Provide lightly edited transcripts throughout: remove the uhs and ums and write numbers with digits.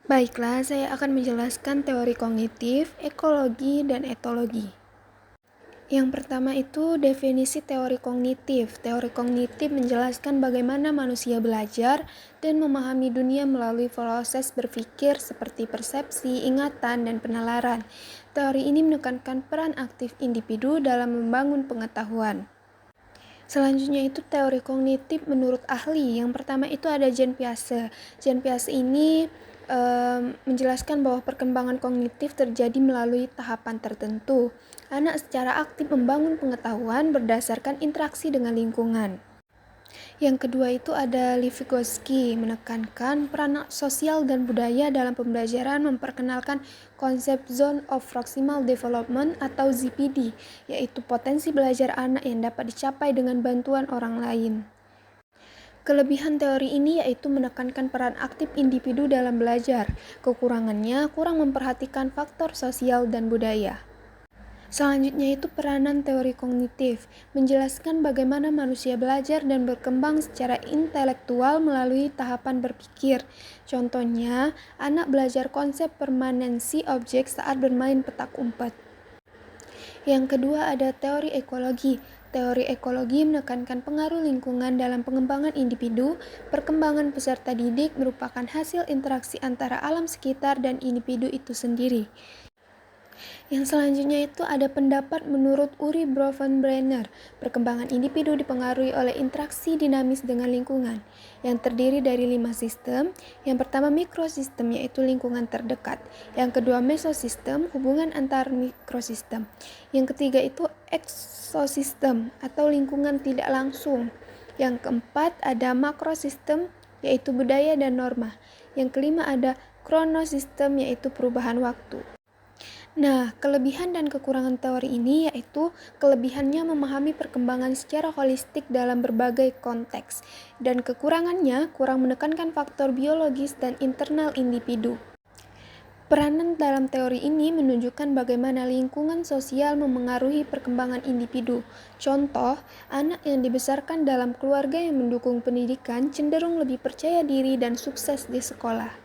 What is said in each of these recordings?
Baiklah, saya akan menjelaskan teori kognitif, ekologi, dan etologi. Yang pertama itu definisi teori kognitif. Teori kognitif menjelaskan bagaimana manusia belajar dan memahami dunia melalui proses berpikir seperti persepsi, ingatan, dan penalaran. Teori ini menekankan peran aktif individu dalam membangun pengetahuan. Selanjutnya itu teori kognitif menurut ahli. Yang pertama itu ada Jean Piaget. Jean Piaget ini menjelaskan bahwa perkembangan kognitif terjadi melalui tahapan tertentu. Anak secara aktif membangun pengetahuan berdasarkan interaksi dengan lingkungan. Yang kedua itu ada Lev Vygotsky, menekankan peran sosial dan budaya dalam pembelajaran, memperkenalkan konsep Zone of Proximal Development atau ZPD, yaitu potensi belajar anak yang dapat dicapai dengan bantuan orang lain. Kelebihan teori ini yaitu menekankan peran aktif individu dalam belajar. Kekurangannya kurang memperhatikan faktor sosial dan budaya. Selanjutnya itu peranan teori kognitif, menjelaskan bagaimana manusia belajar dan berkembang secara intelektual melalui tahapan berpikir. Contohnya, anak belajar konsep permanensi objek saat bermain petak umpet. Yang kedua ada teori ekologi. Teori ekologi menekankan pengaruh lingkungan dalam pengembangan individu. Perkembangan peserta didik merupakan hasil interaksi antara alam sekitar dan individu itu sendiri. Yang selanjutnya itu ada pendapat menurut Uri Bronfenbrenner, perkembangan individu dipengaruhi oleh interaksi dinamis dengan lingkungan, yang terdiri dari 5 sistem. Yang pertama mikrosistem, yaitu lingkungan terdekat. Yang kedua mesosistem, hubungan antar mikrosistem. Yang ketiga itu eksosistem, atau lingkungan tidak langsung. Yang keempat ada makrosistem, yaitu budaya dan norma. Yang kelima ada kronosistem, yaitu perubahan waktu. Nah, kelebihan dan kekurangan teori ini yaitu kelebihannya memahami perkembangan secara holistik dalam berbagai konteks, dan kekurangannya kurang menekankan faktor biologis dan internal individu. Peranan dalam teori ini menunjukkan bagaimana lingkungan sosial memengaruhi perkembangan individu. Contoh, anak yang dibesarkan dalam keluarga yang mendukung pendidikan cenderung lebih percaya diri dan sukses di sekolah.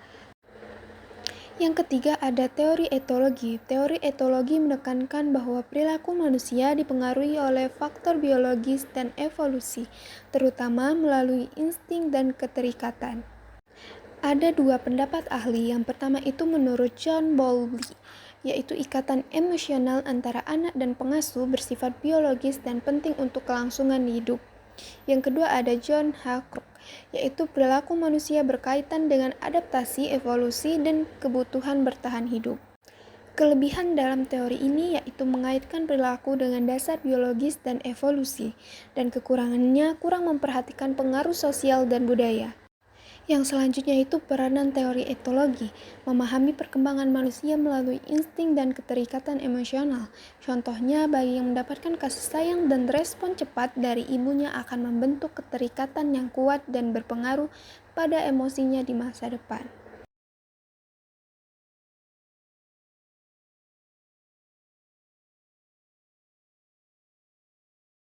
Yang ketiga ada teori etologi. Teori etologi menekankan bahwa perilaku manusia dipengaruhi oleh faktor biologis dan evolusi, terutama melalui insting dan keterikatan. Ada 2 pendapat ahli. Yang pertama itu menurut John Bowlby, yaitu ikatan emosional antara anak dan pengasuh bersifat biologis dan penting untuk kelangsungan hidup. Yang kedua ada John H. Crook, yaitu perilaku manusia berkaitan dengan adaptasi, evolusi, dan kebutuhan bertahan hidup. Kelebihan dalam teori ini yaitu mengaitkan perilaku dengan dasar biologis dan evolusi, dan kekurangannya kurang memperhatikan pengaruh sosial dan budaya. Yang selanjutnya itu peranan teori etologi, memahami perkembangan manusia melalui insting dan keterikatan emosional. Contohnya, bayi yang mendapatkan kasih sayang dan respon cepat dari ibunya akan membentuk keterikatan yang kuat dan berpengaruh pada emosinya di masa depan.